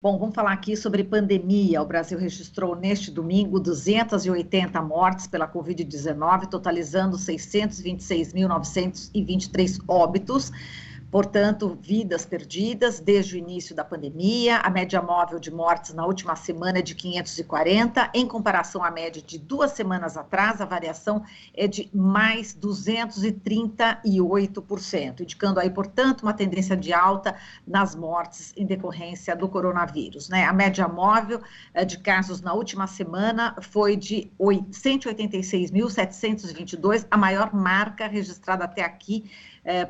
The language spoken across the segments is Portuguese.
Bom, vamos falar aqui sobre pandemia. O Brasil registrou neste domingo 280 mortes pela Covid-19, totalizando 626.923 óbitos. Portanto, vidas perdidas desde o início da pandemia. A média móvel de mortes na última semana é de 540. Em comparação à média de 2 semanas atrás, a variação é de mais 238%, indicando aí, portanto, uma tendência de alta nas mortes em decorrência do coronavírus, né? A média móvel de casos na última semana foi de 186.722, a maior marca registrada até aqui.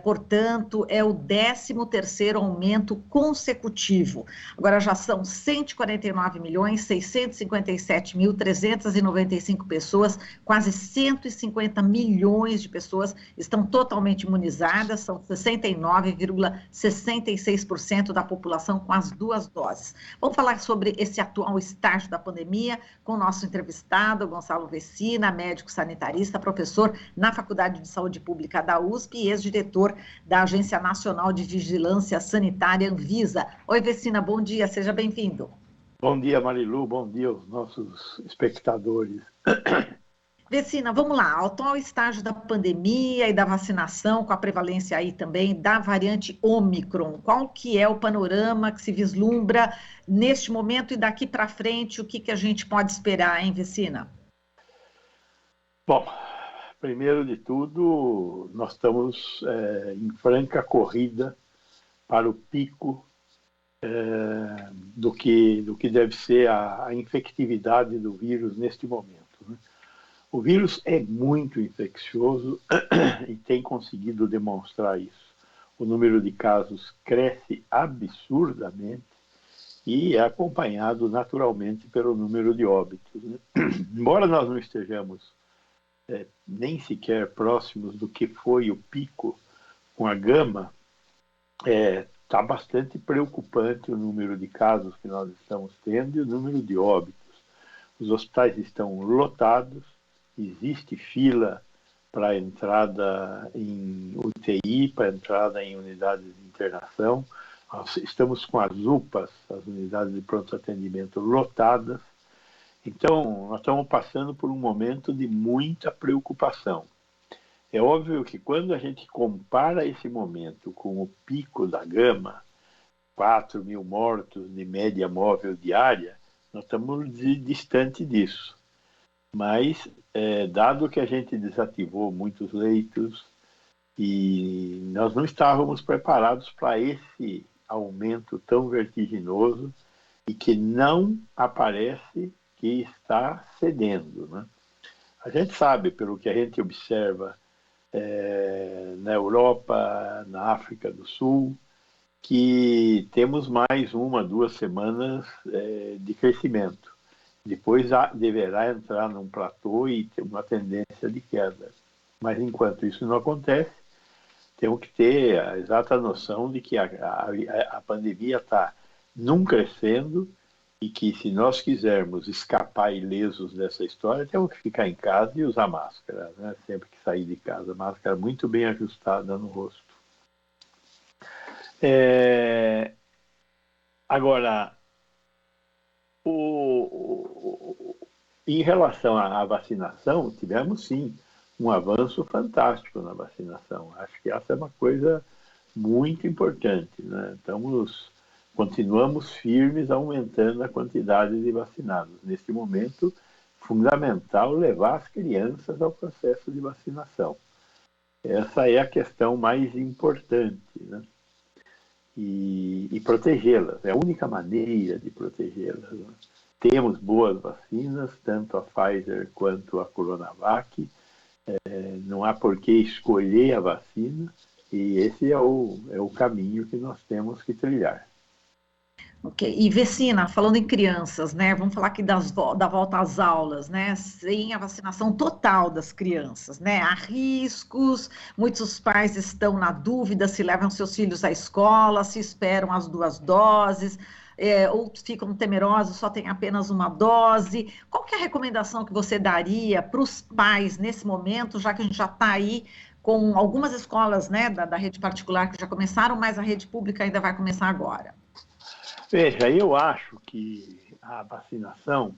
Portanto, é o 13º aumento consecutivo. Agora já são 149.657.395 pessoas, quase 150 milhões de pessoas estão totalmente imunizadas, são 69,66% da população com as 2 doses. Vamos falar sobre esse atual estágio da pandemia com o nosso entrevistado, Gonçalo Vecina, médico sanitarista, professor na Faculdade de Saúde Pública da USP e ex-diretor da Agência Nacional de Vigilância Sanitária, Anvisa. Oi, Vecina, bom dia, seja bem-vindo. Bom dia, Marilu, bom dia aos nossos espectadores. Vecina, vamos lá, ao atual estágio da pandemia e da vacinação, com a prevalência aí também da variante Ômicron, qual que é o panorama que se vislumbra neste momento e daqui para frente, o que a gente pode esperar, hein, Vecina? Bom, primeiro de tudo, nós estamos em franca corrida para o pico do que deve ser a infectividade do vírus neste momento, né? O vírus é muito infeccioso e tem conseguido demonstrar isso. O número de casos cresce absurdamente e é acompanhado naturalmente pelo número de óbitos, né? Embora nós não estejamos nem sequer próximos do que foi o pico com a gama, está bastante preocupante o número de casos que nós estamos tendo e o número de óbitos. Os hospitais estão lotados, existe fila para entrada em UTI, para entrada em unidades de internação. Nós estamos com as UPAs, as unidades de pronto atendimento, lotadas. Então, nós estamos passando por um momento de muita preocupação. É óbvio que quando a gente compara esse momento com o pico da gama, 4.000 mortos de média móvel diária, nós estamos distante disso. Mas, dado que a gente desativou muitos leitos e nós não estávamos preparados para esse aumento tão vertiginoso e que não aparece que está cedendo, né? A gente sabe, pelo que a gente observa na Europa, na África do Sul, que temos mais 1, 2 semanas de crescimento. Depois deverá entrar num platô e ter uma tendência de queda. Mas enquanto isso não acontece, temos que ter a exata noção de que a pandemia está num crescendo e que se nós quisermos escapar ilesos dessa história, temos que ficar em casa e usar máscara, né? Sempre que sair de casa, máscara muito bem ajustada no rosto. Agora, em relação à vacinação, tivemos sim um avanço fantástico na vacinação. Acho que essa é uma coisa muito importante, né? Continuamos firmes aumentando a quantidade de vacinados. Neste momento, fundamental levar as crianças ao processo de vacinação. Essa é a questão mais importante, né? E protegê-las, é a única maneira de protegê-las, né? Temos boas vacinas, tanto a Pfizer quanto a Coronavac, não há por que escolher a vacina, e esse é o caminho que nós temos que trilhar. Ok, e Vecina, falando em crianças, né, vamos falar aqui da volta às aulas, né, sem a vacinação total das crianças, né, há riscos, muitos pais estão na dúvida se levam seus filhos à escola, se esperam as 2 doses, outros ficam temerosos, só tem apenas uma dose. Qual que é a recomendação que você daria para os pais nesse momento, já que a gente já está aí com algumas escolas, né, da rede particular que já começaram, mas a rede pública ainda vai começar agora? Veja, eu acho que a vacinação,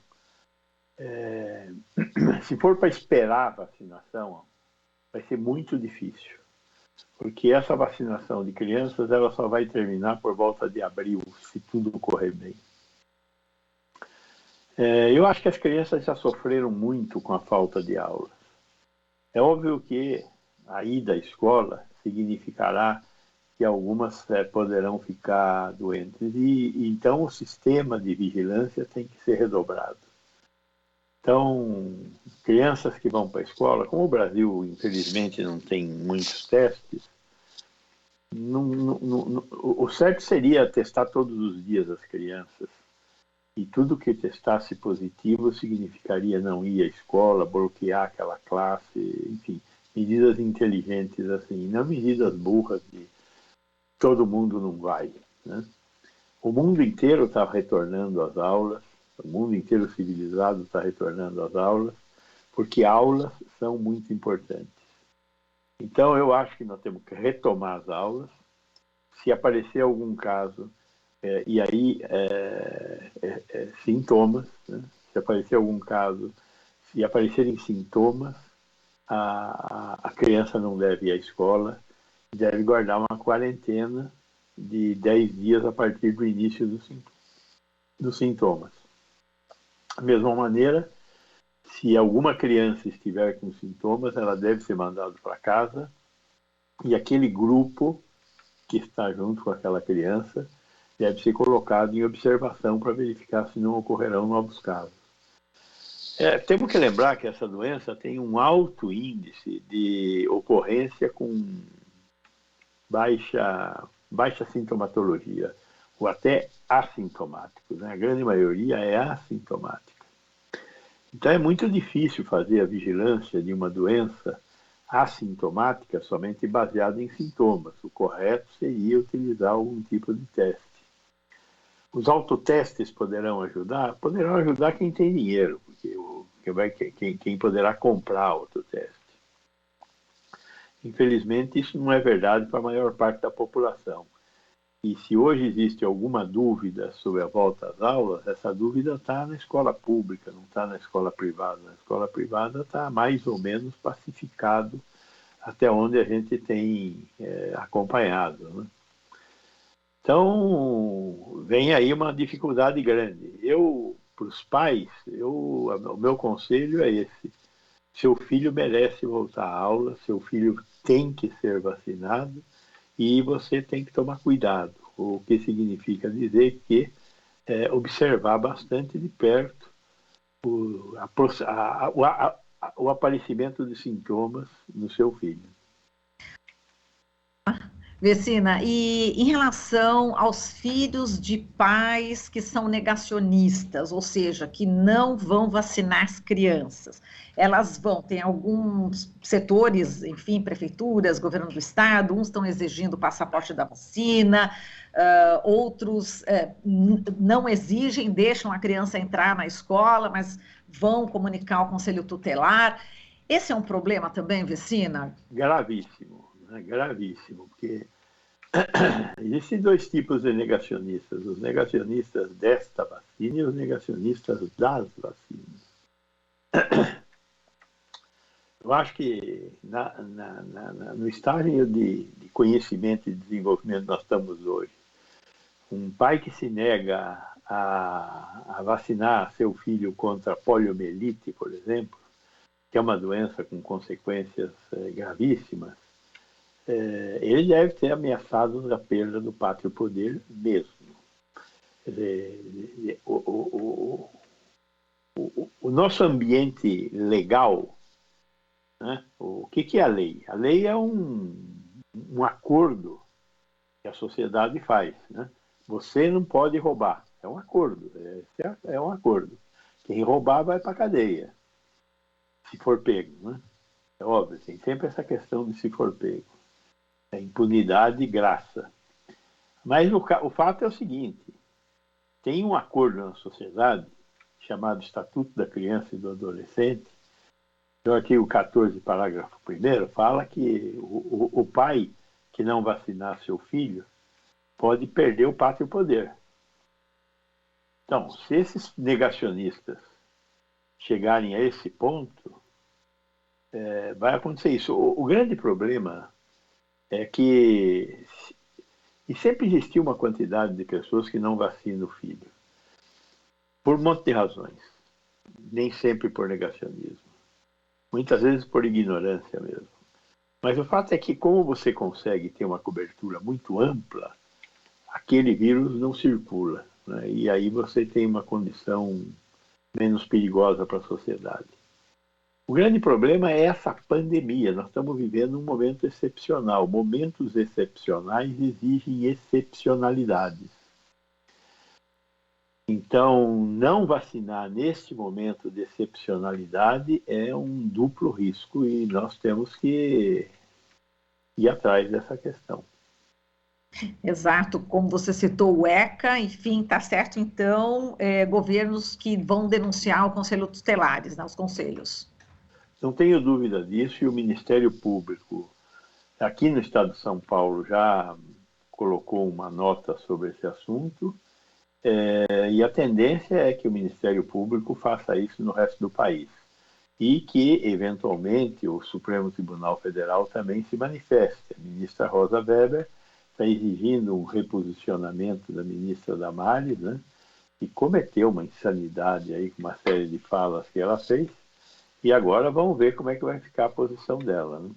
se for para esperar a vacinação, vai ser muito difícil, porque essa vacinação de crianças ela só vai terminar por volta de abril, se tudo correr bem. Eu acho que as crianças já sofreram muito com a falta de aulas. É óbvio que a ida à escola significará que algumas poderão ficar doentes. E então o sistema de vigilância tem que ser redobrado. Então, crianças que vão para a escola, como o Brasil, infelizmente, não tem muitos testes, o certo seria testar todos os dias as crianças. E tudo que testasse positivo significaria não ir à escola, bloquear aquela classe, enfim, medidas inteligentes assim, não medidas burras de todo mundo não vai, né? O mundo inteiro está retornando às aulas, o mundo inteiro civilizado está retornando às aulas, porque aulas são muito importantes. Então, eu acho que nós temos que retomar as aulas. Se aparecer algum caso, e aí sintomas, né? Se aparecer algum caso, se aparecerem sintomas, a criança não deve ir à escola, deve guardar uma quarentena de 10 dias a partir do início dos sintomas. Da mesma maneira, se alguma criança estiver com sintomas, ela deve ser mandada para casa e aquele grupo que está junto com aquela criança deve ser colocado em observação para verificar se não ocorrerão novos casos. Temos que lembrar que essa doença tem um alto índice de ocorrência com baixa sintomatologia, ou até assintomáticos, né? A grande maioria é assintomática. Então é muito difícil fazer a vigilância de uma doença assintomática somente baseada em sintomas. O correto seria utilizar algum tipo de teste. Os autotestes poderão ajudar? Poderão ajudar quem tem dinheiro, porque quem poderá comprar autoteste. Infelizmente, isso não é verdade para a maior parte da população. E se hoje existe alguma dúvida sobre a volta às aulas, essa dúvida está na escola pública, não está na escola privada. Na escola privada está mais ou menos pacificado até onde a gente tem acompanhado, né? Então, vem aí uma dificuldade grande. Para os pais, o meu conselho é esse. Seu filho merece voltar à aula, seu filho tem que ser vacinado e você tem que tomar cuidado. O que significa dizer que observar bastante de perto o aparecimento de sintomas no seu filho. Vecina, e em relação aos filhos de pais que são negacionistas, ou seja, que não vão vacinar as crianças, elas vão, tem alguns setores, enfim, prefeituras, governo do estado, uns estão exigindo o passaporte da vacina, outros não exigem, deixam a criança entrar na escola, mas vão comunicar ao conselho tutelar. Esse é um problema também, vecina? Gravíssimo, né? Gravíssimo, porque existem dois tipos de negacionistas, os negacionistas desta vacina e os negacionistas das vacinas. Eu acho que no estágio de conhecimento e desenvolvimento que nós estamos hoje, um pai que se nega a vacinar seu filho contra a poliomielite, por exemplo, que é uma doença com consequências gravíssimas, ele deve ter ameaçado a perda do pátrio poder mesmo. Quer dizer, o nosso ambiente legal, né? O que é a lei? A lei é um acordo que a sociedade faz, né? Você não pode roubar, é um acordo, é um acordo. Quem roubar vai para a cadeia, se for pego, né? É óbvio, tem sempre essa questão de se for pego. É impunidade e graça. Mas o fato é o seguinte, tem um acordo na sociedade, chamado Estatuto da Criança e do Adolescente, no artigo 14, parágrafo 1º, fala que o pai que não vacinar seu filho pode perder o pátrio poder. Então, se esses negacionistas chegarem a esse ponto, vai acontecer isso. O grande problema é que e sempre existiu uma quantidade de pessoas que não vacinam o filho, por um monte de razões. Nem sempre por negacionismo. Muitas vezes por ignorância mesmo. Mas o fato é que, como você consegue ter uma cobertura muito ampla, aquele vírus não circula, né? E aí você tem uma condição menos perigosa para a sociedade. O grande problema é essa pandemia. Nós estamos vivendo um momento excepcional. Momentos excepcionais exigem excepcionalidades. Então, não vacinar neste momento de excepcionalidade é um duplo risco e nós temos que ir atrás dessa questão. Exato, como você citou o ECA, enfim, está certo, então, governos que vão denunciar o Conselho Tutelares, né, os conselhos. Não tenho dúvida disso, e o Ministério Público, aqui no estado de São Paulo, já colocou uma nota sobre esse assunto, e a tendência é que o Ministério Público faça isso no resto do país. E que, eventualmente, o Supremo Tribunal Federal também se manifeste. A ministra Rosa Weber está exigindo um reposicionamento da ministra Damares, né, que cometeu uma insanidade aí com uma série de falas que ela fez, e agora vamos ver como é que vai ficar a posição dela, né?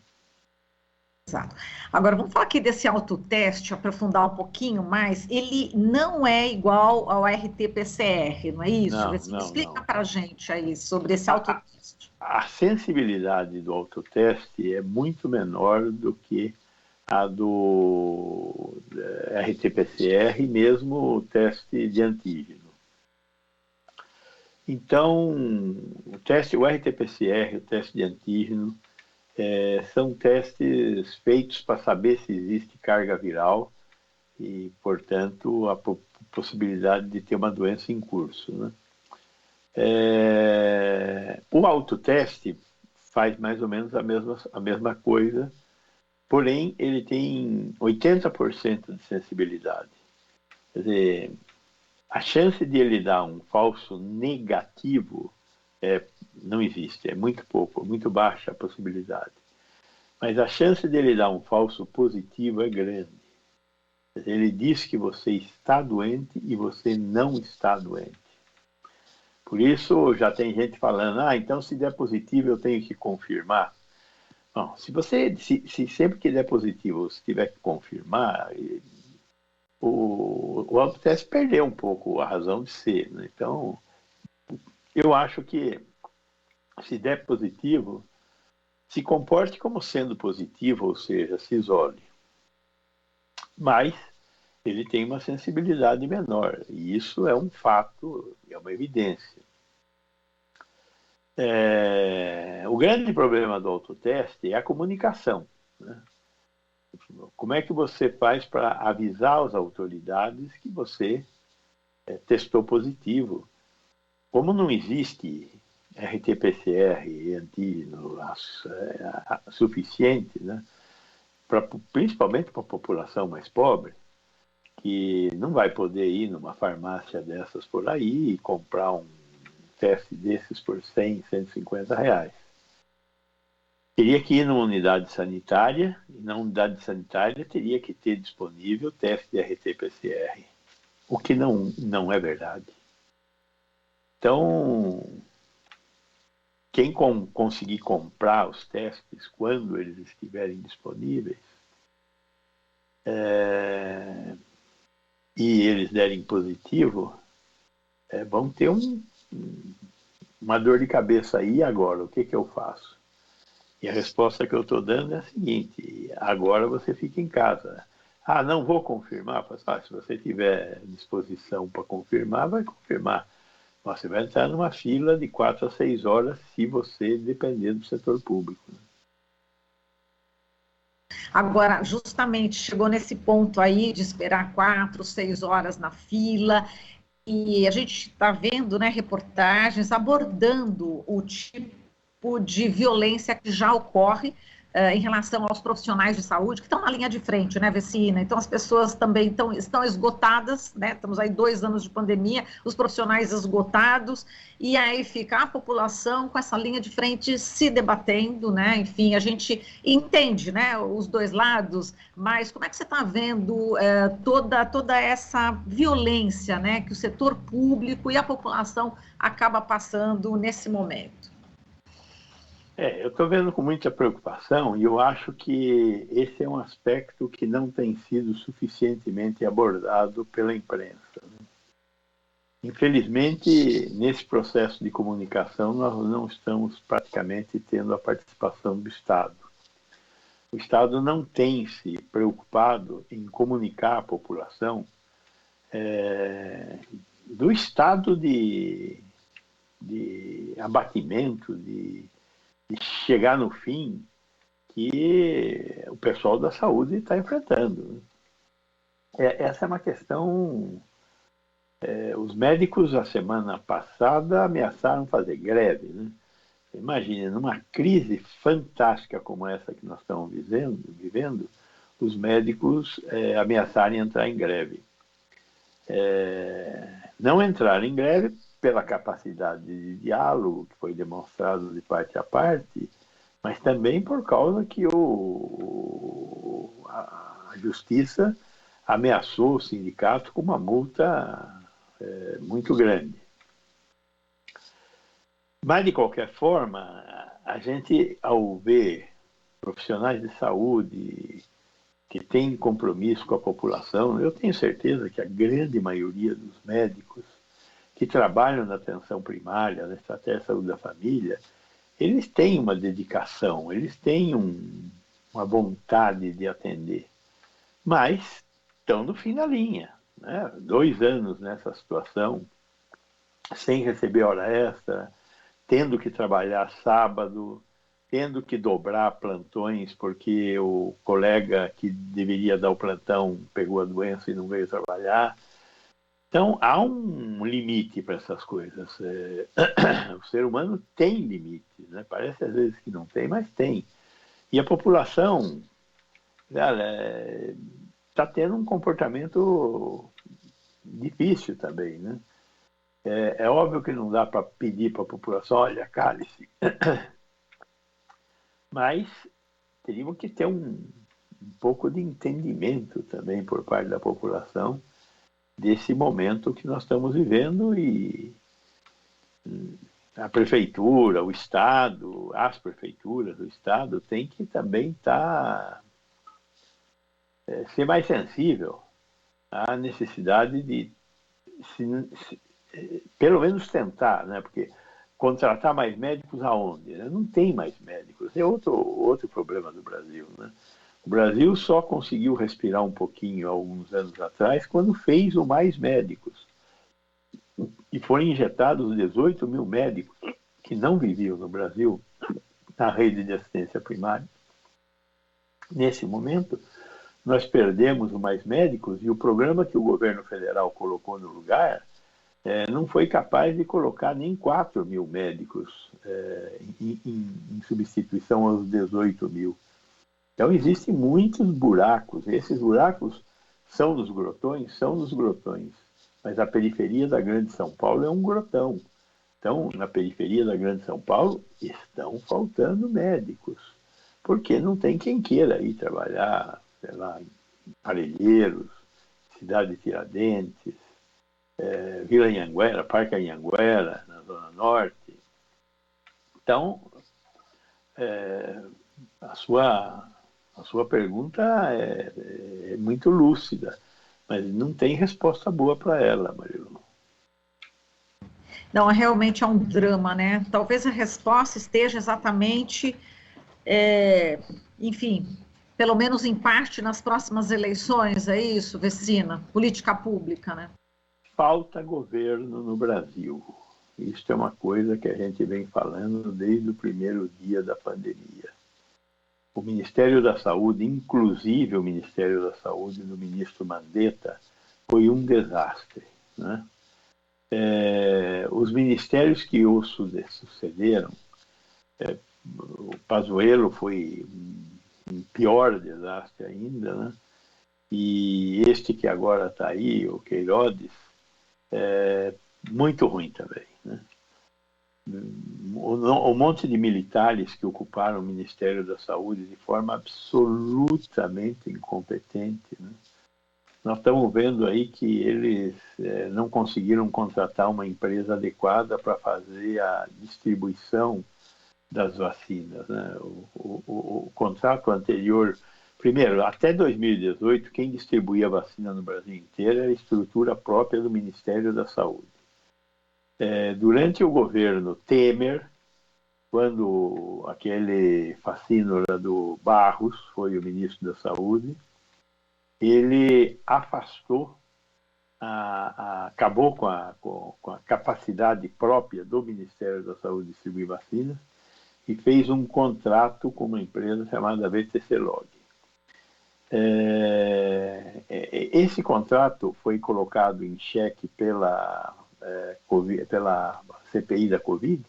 Exato. Agora, vamos falar aqui desse autoteste, aprofundar um pouquinho mais. Ele não é igual ao RT-PCR, não é isso? Não, Você não, explica não. para a gente aí sobre esse A, autoteste. a sensibilidade do autoteste é muito menor do que a do RT-PCR, mesmo o teste de antígeno. Então, o RT-PCR, o teste de antígeno, são testes feitos para saber se existe carga viral e, portanto, a possibilidade de ter uma doença em curso, né? O autoteste faz mais ou menos a mesma coisa, porém ele tem 80% de sensibilidade. Quer dizer, a chance de ele dar um falso negativo não existe, é muito pouco, muito baixa a possibilidade. Mas a chance dele dar um falso positivo é grande. Ele diz que você está doente e você não está doente. Por isso, já tem gente falando, então se der positivo eu tenho que confirmar. Bom, se sempre que der positivo você tiver que confirmar, o autoteste perdeu um pouco a razão de ser, né? Então, eu acho que se der positivo, se comporte como sendo positivo, ou seja, se isole. Mas ele tem uma sensibilidade menor, e isso é um fato, é uma evidência. O grande problema do autoteste é a comunicação, né? Como é que você faz para avisar as autoridades que você testou positivo? Como não existe RT-PCR, antígeno suficiente, né, principalmente para a população mais pobre, que não vai poder ir numa farmácia dessas por aí e comprar um teste desses por 100, 150 reais. Teria que ir numa unidade sanitária, e na unidade sanitária teria que ter disponível teste de RT-PCR, o que não é verdade. Então, quem conseguir comprar os testes quando eles estiverem disponíveis, e eles derem positivo, vão ter uma dor de cabeça aí agora. O que eu faço? E a resposta que eu estou dando é a seguinte: agora você fica em casa. Não vou confirmar? Se você tiver disposição para confirmar, vai confirmar. Você vai entrar numa fila de 4 a 6 horas se você depender do setor público. Agora, justamente, chegou nesse ponto aí de esperar 4, 6 horas na fila, e a gente está vendo, né, reportagens abordando o tipo de violência que já ocorre em relação aos profissionais de saúde que estão na linha de frente, né, Vecina? Então, as pessoas também estão esgotadas, né? Estamos aí 2 anos de pandemia, os profissionais esgotados, e aí fica a população com essa linha de frente se debatendo, né? Enfim, a gente entende, né, os dois lados, mas como é que você está vendo toda essa violência, né, que o setor público e a população acaba passando nesse momento? Eu estou vendo com muita preocupação e eu acho que esse é um aspecto que não tem sido suficientemente abordado pela imprensa. Infelizmente, nesse processo de comunicação, nós não estamos praticamente tendo a participação do Estado. O Estado não tem se preocupado em comunicar à população do estado de abatimento, de chegar no fim que o pessoal da saúde está enfrentando. Essa é uma questão. Os médicos, a semana passada, ameaçaram fazer greve. Né? Imagine, numa crise fantástica como essa que nós estamos vivendo, os médicos ameaçarem entrar em greve. Não entraram em greve pela capacidade de diálogo que foi demonstrado de parte a parte, mas também por causa que a Justiça ameaçou o sindicato com uma multa muito grande. Mas, de qualquer forma, a gente, ao ver profissionais de saúde que têm compromisso com a população, eu tenho certeza que a grande maioria dos médicos que trabalham na atenção primária, na estratégia de saúde da família, eles têm uma dedicação, eles têm uma vontade de atender, mas estão no fim da linha. Né? 2 anos nessa situação, sem receber hora extra, tendo que trabalhar sábado, tendo que dobrar plantões porque o colega que deveria dar o plantão pegou a doença e não veio trabalhar. Então, há um limite para essas coisas. O ser humano tem limites, né? Parece às vezes que não tem, mas tem. E a população, está tendo um comportamento difícil também, né? É óbvio que não dá para pedir para a população, olha, cale-se. Mas teríamos que ter um pouco de entendimento também por parte da população desse momento que nós estamos vivendo, e a prefeitura, o Estado, as prefeituras, o Estado tem que também ser mais sensível à necessidade de pelo menos tentar, né? Porque contratar mais médicos aonde? Não tem mais médicos. É outro problema do Brasil, né? O Brasil só conseguiu respirar um pouquinho há alguns anos atrás quando fez o Mais Médicos. E foram injetados 18 mil médicos que não viviam no Brasil na rede de assistência primária. Nesse momento, nós perdemos o Mais Médicos e o programa que o governo federal colocou no lugar não foi capaz de colocar nem 4 mil médicos em substituição aos 18 mil. Então, existem muitos buracos. Esses buracos são nos grotões, mas a periferia da Grande São Paulo é um grotão. Então, na periferia da Grande São Paulo, estão faltando médicos, porque não tem quem queira ir trabalhar, sei lá, em Parelheiros, Cidade de Tiradentes, Vila Anhanguera, Parque Anhanguera, na Zona Norte. Então, a sua pergunta é muito lúcida, mas não tem resposta boa para ela, Marilu. Não, realmente é um drama, né? Talvez a resposta esteja exatamente, enfim, pelo menos em parte nas próximas eleições, é isso, Vecina? Política pública, né? Falta governo no Brasil. Isso é uma coisa que a gente vem falando desde o primeiro dia da pandemia. O Ministério da Saúde, inclusive o Ministério da Saúde do ministro Mandetta, foi um desastre. Né? Os ministérios que o sucederam, o Pazuello foi um pior desastre ainda, né? E este que agora está aí, o Queiroz, é muito ruim também, né? O monte de militares que ocuparam o Ministério da Saúde de forma absolutamente incompetente, né? Nós estamos vendo aí que eles não conseguiram contratar uma empresa adequada para fazer a distribuição das vacinas, né? O contrato anterior, primeiro, até 2018, quem distribuía a vacina no Brasil inteiro era a estrutura própria do Ministério da Saúde. Durante o governo Temer, quando aquele fascínora do Barros foi o ministro da Saúde, ele afastou, acabou com a capacidade própria do Ministério da Saúde de distribuir vacinas e fez um contrato com uma empresa chamada VTC Log. Esse contrato foi colocado em xeque pela CPI da Covid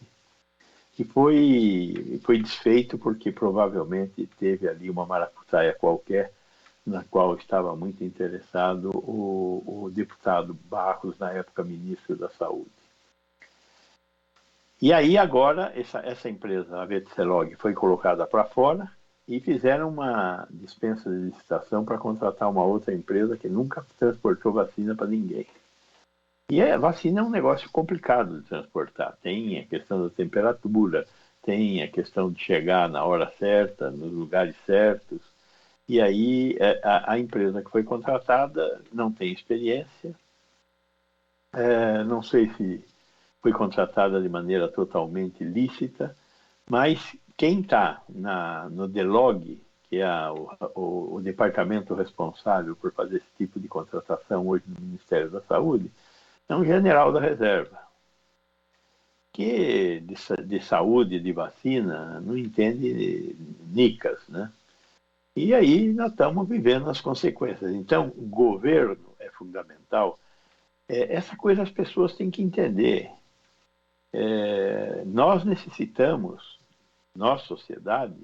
e foi desfeito porque provavelmente teve ali uma maracutaia qualquer na qual estava muito interessado o deputado Barros, na época ministro da Saúde. E aí agora essa empresa, a VTClog, foi colocada para fora e fizeram uma dispensa de licitação para contratar uma outra empresa que nunca transportou vacina para ninguém. E a vacina é um negócio complicado de transportar. Tem a questão da temperatura, tem a questão de chegar na hora certa, nos lugares certos. E aí a empresa que foi contratada não tem experiência. Não sei se foi contratada de maneira totalmente lícita, mas quem está no DELOG, que é o departamento responsável por fazer esse tipo de contratação hoje no Ministério da Saúde, é um general da reserva, que de saúde, de vacina, não entende nicas, né? E aí nós estamos vivendo as consequências. Então, o governo é fundamental. Essa coisa as pessoas têm que entender. Nós necessitamos, nós, sociedade,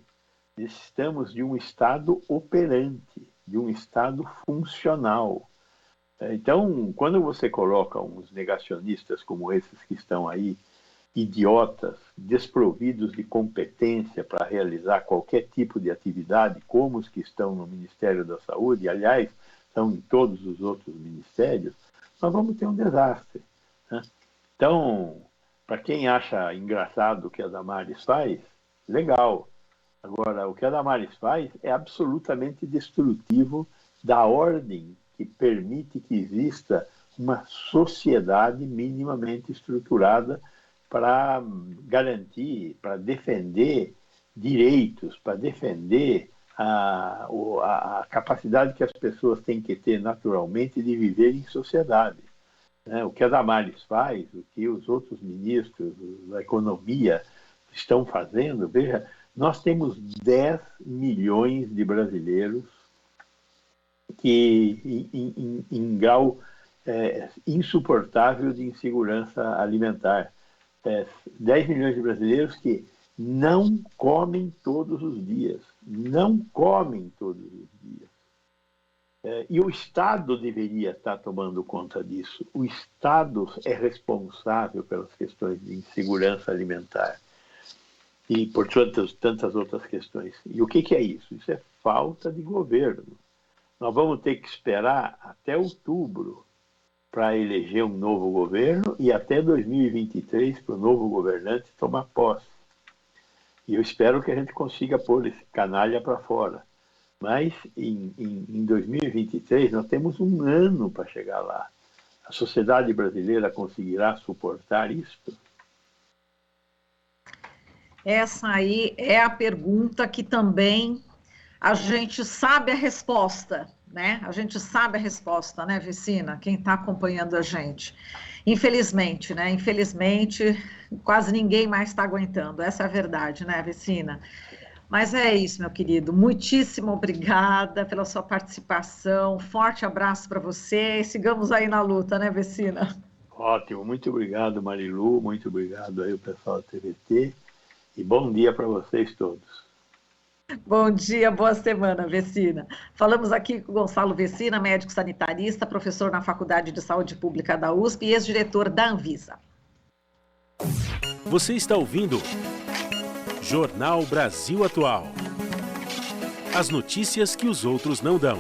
necessitamos de um Estado operante, de um Estado funcional. Então, quando você coloca uns negacionistas como esses que estão aí, idiotas, desprovidos de competência para realizar qualquer tipo de atividade, como os que estão no Ministério da Saúde, aliás, estão em todos os outros ministérios, nós vamos ter um desastre, né? Então, para quem acha engraçado o que a Damares faz, legal. Agora, o que a Damares faz é absolutamente destrutivo da ordem que permite que exista uma sociedade minimamente estruturada para garantir, para defender direitos, para defender a capacidade que as pessoas têm que ter naturalmente de viver em sociedade. O que a Damares faz, o que os outros ministros da economia estão fazendo, veja, nós temos 10 milhões de brasileiros que em grau insuportável de insegurança alimentar. 10 milhões de brasileiros que não comem todos os dias. Não comem todos os dias. E o Estado deveria estar tomando conta disso. O Estado é responsável pelas questões de insegurança alimentar e por tantas outras questões. E o que é isso? Isso é falta de governo. Nós vamos ter que esperar até outubro para eleger um novo governo e até 2023 para o novo governante tomar posse. E eu espero que a gente consiga pôr esse canalha para fora. Mas em 2023 nós temos um ano para chegar lá. A sociedade brasileira conseguirá suportar isso? Essa aí é a pergunta que também a gente sabe a resposta, né? A gente sabe a resposta, né, Vicina? Quem está acompanhando a gente. Infelizmente, né? Infelizmente, quase ninguém mais está aguentando. Essa é a verdade, né, Vicina? Mas é isso, meu querido. Muitíssimo obrigada pela sua participação. Forte abraço para você e sigamos aí na luta, né, Vicina? Ótimo. Muito obrigado, Marilu. Muito obrigado aí o pessoal da TVT. E bom dia para vocês todos. Bom dia, boa semana, Vecina. Falamos aqui com o Gonçalo Vecina, médico sanitarista, professor na Faculdade de Saúde Pública da USP e ex-diretor da Anvisa. Você está ouvindo Jornal Brasil Atual. As notícias que os outros não dão.